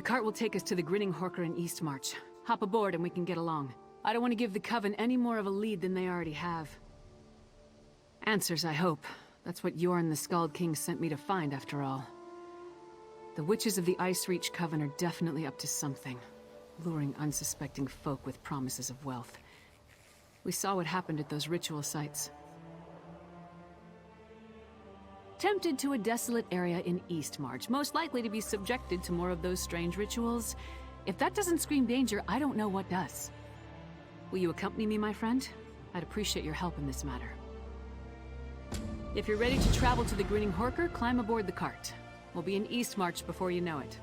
The cart will take us to the Grinning Horker in Eastmarch. Hop aboard and we can get along. I don't want to give the Coven any more of a lead than they already have. Answers, I hope. That's what Yorn the Skald King sent me to find, after all. The witches of the Ice Reach Coven are definitely up to something, luring unsuspecting folk with promises of wealth. We saw what happened at those ritual sites. Tempted to a desolate area in Eastmarch, most likely to be subjected to more of those strange rituals. If that doesn't scream danger, I don't know what does. Will you accompany me, my friend? I'd appreciate your help in this matter. If you're ready to travel to the Grinning Horker, climb aboard the cart. We'll be in Eastmarch before you know it.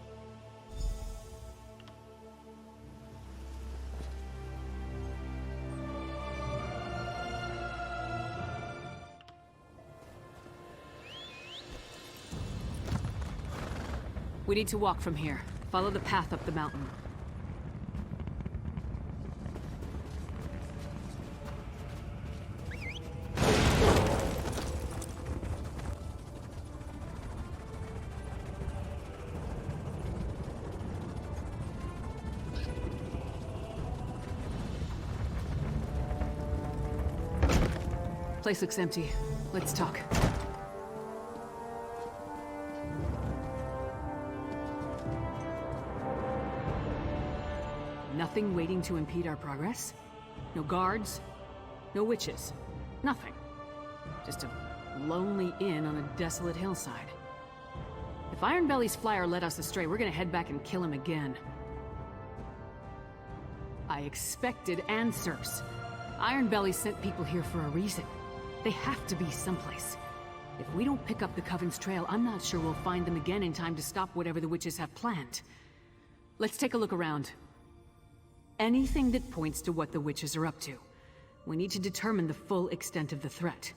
We need to walk from here. Follow the path up the mountain. Place looks empty. Let's talk. Nothing waiting to impede our progress? No guards? No witches? Nothing. Just a lonely inn on a desolate hillside. If Ironbelly's flyer led us astray, we're gonna head back and kill him again. I expected answers. Ironbelly sent people here for a reason. They have to be someplace. If we don't pick up the Coven's trail, I'm not sure we'll find them again in time to stop whatever the witches have planned. Let's take a look around. Anything that points to what the witches are up to. We need to determine the full extent of the threat.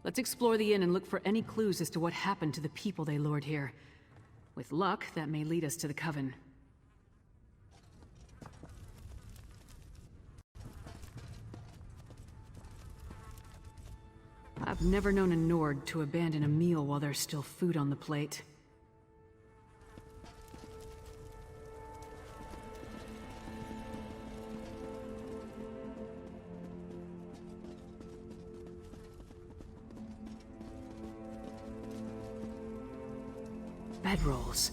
Let's explore the inn and look for any clues as to what happened to the people they lured here. With luck, that may lead us to the Coven. I've never known a Nord to abandon a meal while there's still food on the plate. Bedrolls.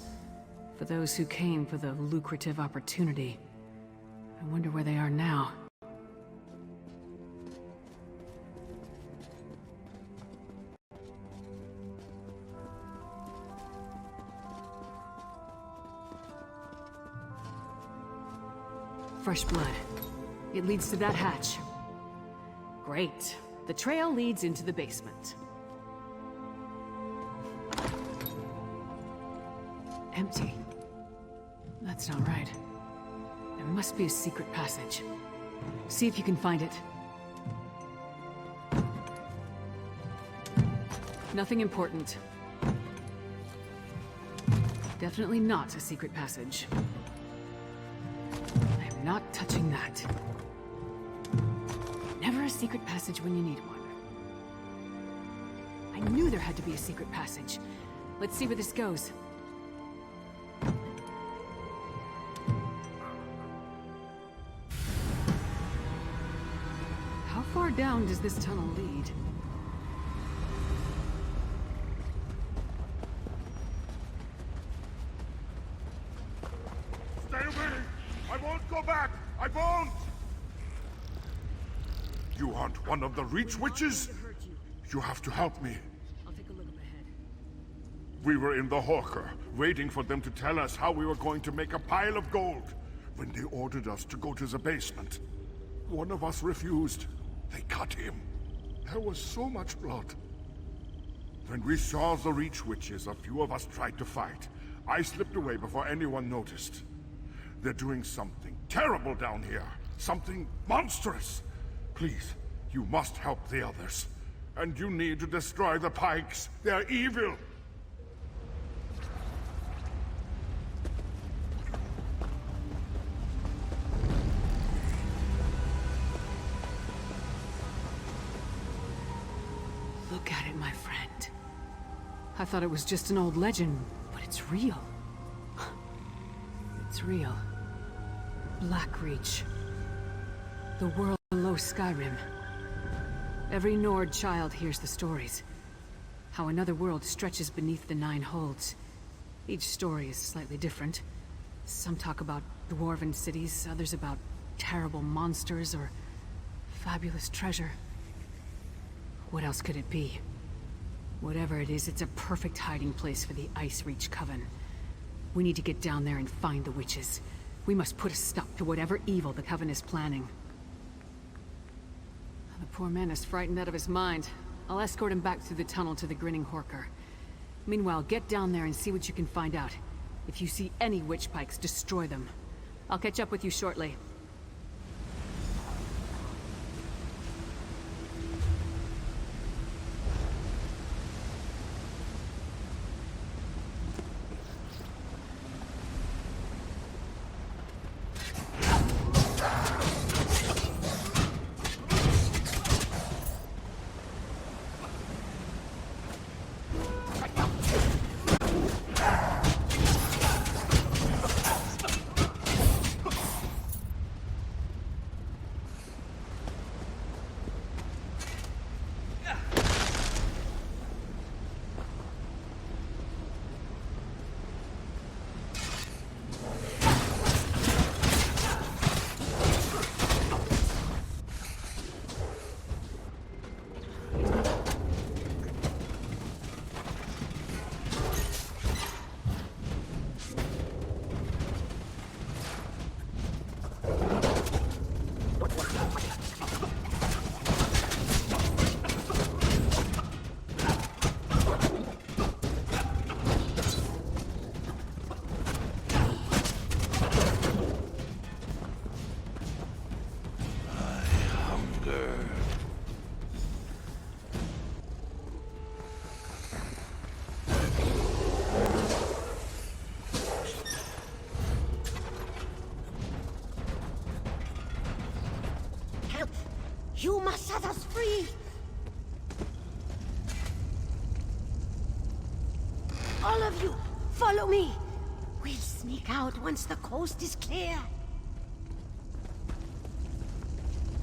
For those who came for the lucrative opportunity. I wonder where they are now. Fresh blood. It leads to that hatch. Great. The trail leads into the basement. Empty. That's not right. There must be a secret passage. See if you can find it. Nothing important. Definitely not a secret passage. I'm not touching that. Never a secret passage when you need one. I knew there had to be a secret passage. Let's see where this goes. How far down does this tunnel lead? Stay away! I won't go back! I won't! You aren't one of the Reach Witches? You have to help me. I'll take a look up ahead. We were in the Horker, waiting for them to tell us how we were going to make a pile of gold, when they ordered us to go to the basement. One of us refused. They cut him. There was so much blood. When we saw the Reach Witches, a few of us tried to fight. I slipped away before anyone noticed. They're doing something terrible down here. Something monstrous. Please, you must help the others. And you need to destroy the Pikes. They're evil. Look at it, my friend. I thought it was just an old legend, but it's real. It's real. Blackreach. The world below Skyrim. Every Nord child hears the stories. How another world stretches beneath the Nine Holds. Each story is slightly different. Some talk about dwarven cities, others about terrible monsters or fabulous treasure. What else could it be? Whatever it is, it's a perfect hiding place for the Icereach Coven. We need to get down there and find the witches. We must put a stop to whatever evil the Coven is planning. The poor man is frightened out of his mind. I'll escort him back through the tunnel to the Grinning Horker. Meanwhile, get down there and see what you can find out. If you see any witch pikes, destroy them. I'll catch up with you shortly. You must set us free! All of you, follow me! We'll sneak out once the coast is clear.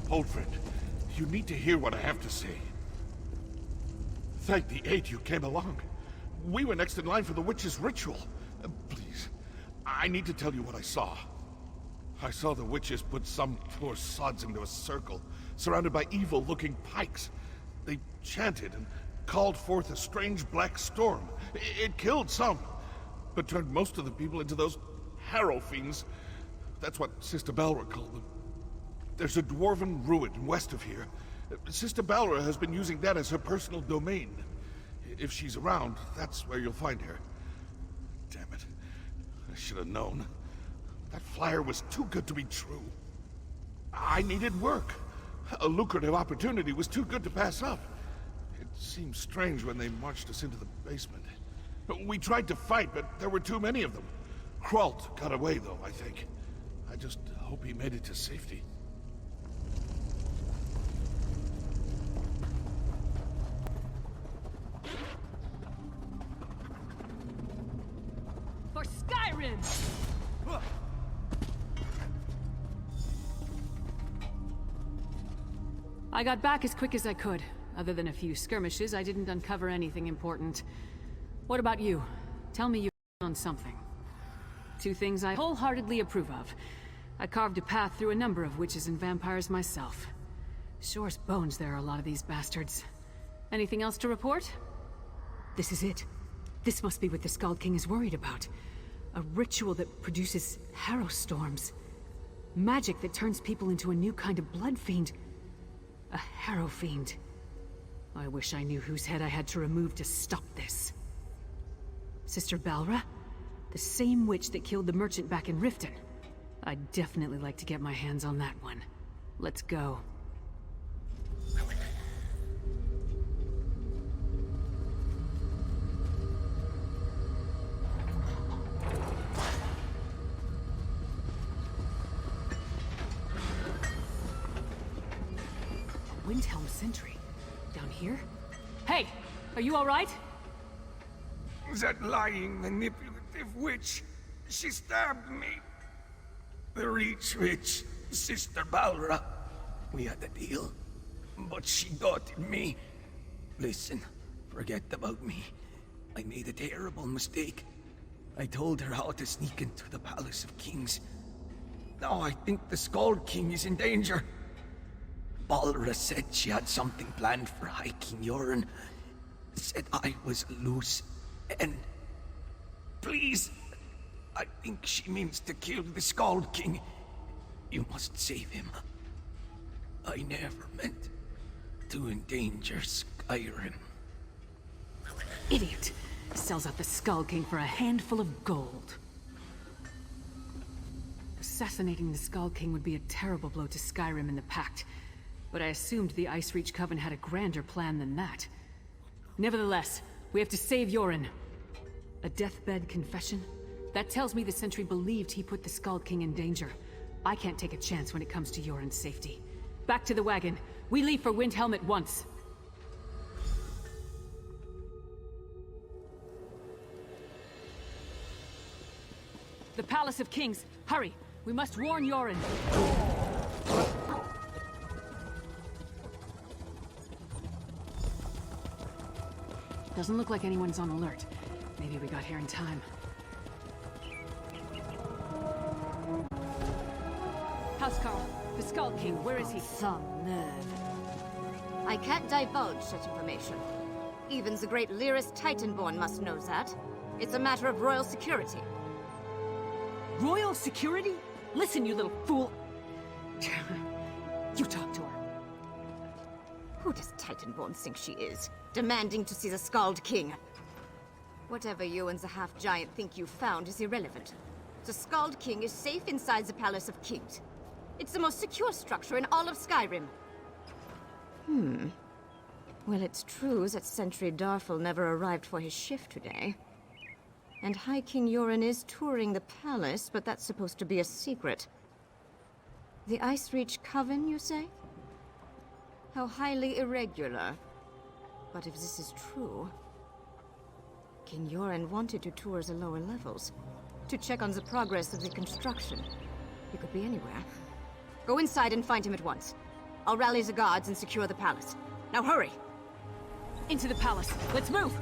Old friend, you need to hear what I have to say. Thank the 8 you came along. We were next in line for the witch's ritual. Please, I need to tell you what I saw. I saw the witches put some poor sods into a circle, surrounded by evil-looking pikes. They chanted and called forth a strange black storm. It killed some, but turned most of the people into those harrow fiends. That's what Sister Balra called them. There's a dwarven ruin west of here. Sister Balra has been using that as her personal domain. If she's around, that's where you'll find her. Damn it. I should have known. That flyer was too good to be true. I needed work. A lucrative opportunity was too good to pass up. It seemed strange when they marched us into the basement. We tried to fight, but there were too many of them. Kralt got away, though, I think. I just hope he made it to safety. For Skyrim! I got back as quick as I could. Other than a few skirmishes, I didn't uncover anything important. What about you? Tell me you're on something. 2 things I wholeheartedly approve of. I carved a path through a number of witches and vampires myself. Sure's bones there are a lot of these bastards. Anything else to report? This is it. This must be what the Skald King is worried about. A ritual that produces harrow storms. Magic that turns people into a new kind of blood fiend. A harrow fiend. I wish I knew whose head I had to remove to stop this. Sister Balra? The same witch that killed the merchant back in Riften. I'd definitely like to get my hands on that one. Let's go. Windhelm sentry. Down here? Hey! Are you alright? That lying, manipulative witch. She stabbed me. The Reach Witch, Sister Balra. We had a deal, but she doubted me. Listen, forget about me. I made a terrible mistake. I told her how to sneak into the Palace of Kings. Now I think the Skald King is in danger. Balra said she had something planned for High King Yoren. Said I was loose, and... Please, I think she means to kill the Skald King. You must save him. I never meant to endanger Skyrim. Idiot! Sells out the Skald King for a handful of gold. Assassinating the Skald King would be a terrible blow to Skyrim and the Pact, but I assumed the Icereach Coven had a grander plan than that. Nevertheless, we have to save Yoren. A deathbed confession? That tells me the Sentry believed he put the Skald King in danger. I can't take a chance when it comes to Yoren's safety. Back to the wagon. We leave for Windhelm at once. The Palace of Kings. Hurry! We must warn Yoren. Doesn't look like anyone's on alert. Maybe we got here in time. Housecarl, the Skald King, where is he? Some nerve. I can't divulge such information. Even the great Lyris Titanborn must know that. It's a matter of royal security. Royal security? Listen, you little fool. You talk to her. Who does Titanborn think she is? Demanding to see the Skald King. Whatever you and the half-giant think you found is irrelevant. The Skald King is safe inside the Palace of Kings. It's the most secure structure in all of Skyrim. Well, it's true that Sentry Darfel never arrived for his shift today. And High King Yoren is touring the palace, but that's supposed to be a secret. The Icereach Coven, you say? How highly irregular. But if this is true... King Yoren wanted to tour the lower levels, to check on the progress of the construction. He could be anywhere. Go inside and find him at once. I'll rally the guards and secure the palace. Now hurry! Into the palace. Let's move!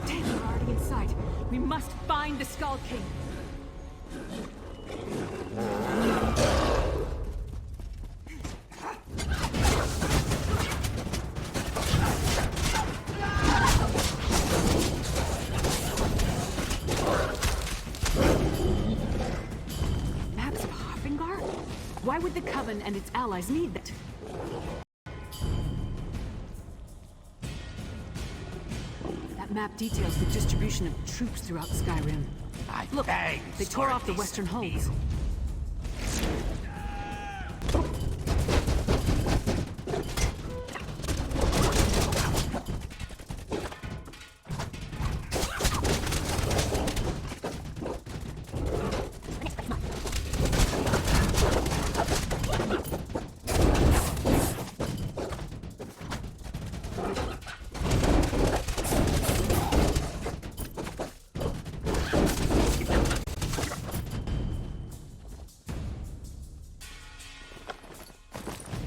Damn, we're already inside. We must find the Skald King. Maps of Hoffingar? Why would the Coven and its allies need that? That map details the distribution of troops throughout Skyrim. Look, they tore off the western holds.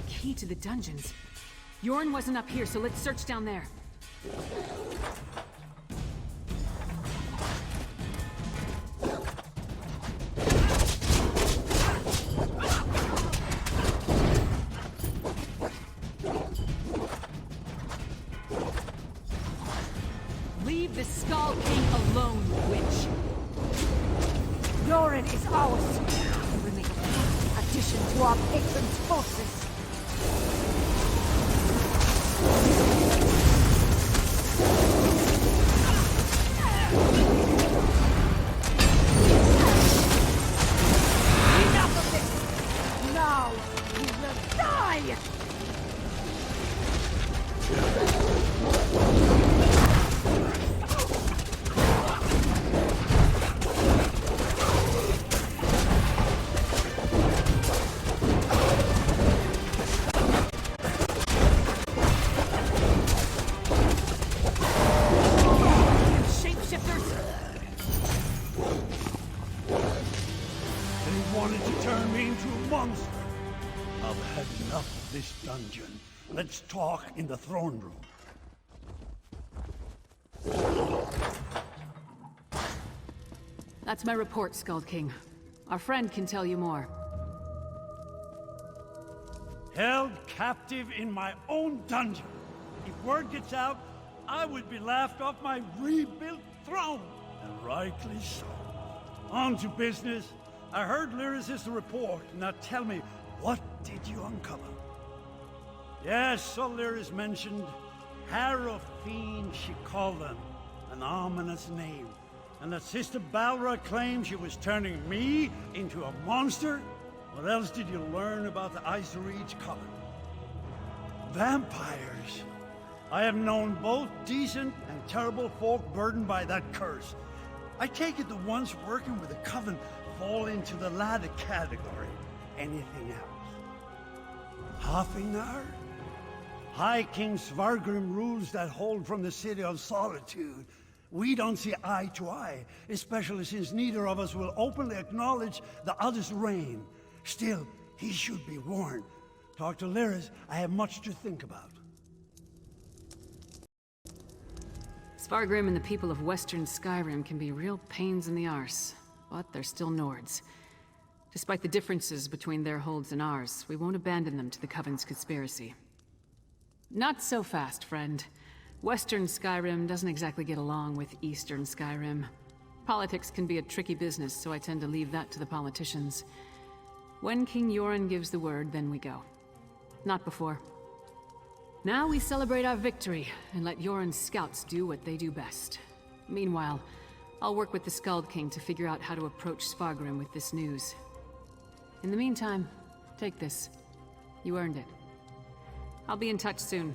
Key to the dungeons. Yoren wasn't up here, so let's search down there. Leave the Skald King alone, witch. Yoren is ours! We will make a addition to our patron's forces! Enough of this! Now you will die! dungeon. Let's talk in the throne room. That's my report, Skald King. Our friend can tell you more. Held captive in my own dungeon. If word gets out, I would be laughed off my rebuilt throne. And rightly so. On to business. I heard Lyris' report. Now tell me, what did you uncover? Yes, so Lyris mentioned Harrowfiend, she called them. An ominous name. And that Sister Balra claimed she was turning me into a monster? What else did you learn about the Reach Coven? Vampires. I have known both decent and terrible folk burdened by that curse. I take it the ones working with the Coven fall into the latter category. Anything else? Hafingnar? High King Svargrim rules that hold from the city of Solitude. We don't see eye to eye, especially since neither of us will openly acknowledge the other's reign. Still, he should be warned. Talk to Lyris. I have much to think about. Svargrim and the people of Western Skyrim can be real pains in the arse, but they're still Nords. Despite the differences between their holds and ours, we won't abandon them to the Coven's conspiracy. Not so fast, friend. Western Skyrim doesn't exactly get along with Eastern Skyrim. Politics can be a tricky business, so I tend to leave that to the politicians. When King Yoren gives the word, then we go. Not before. Now we celebrate our victory, and let Yoren's scouts do what they do best. Meanwhile, I'll work with the Skald King to figure out how to approach Svargrim with this news. In the meantime, take this. You earned it. I'll be in touch soon.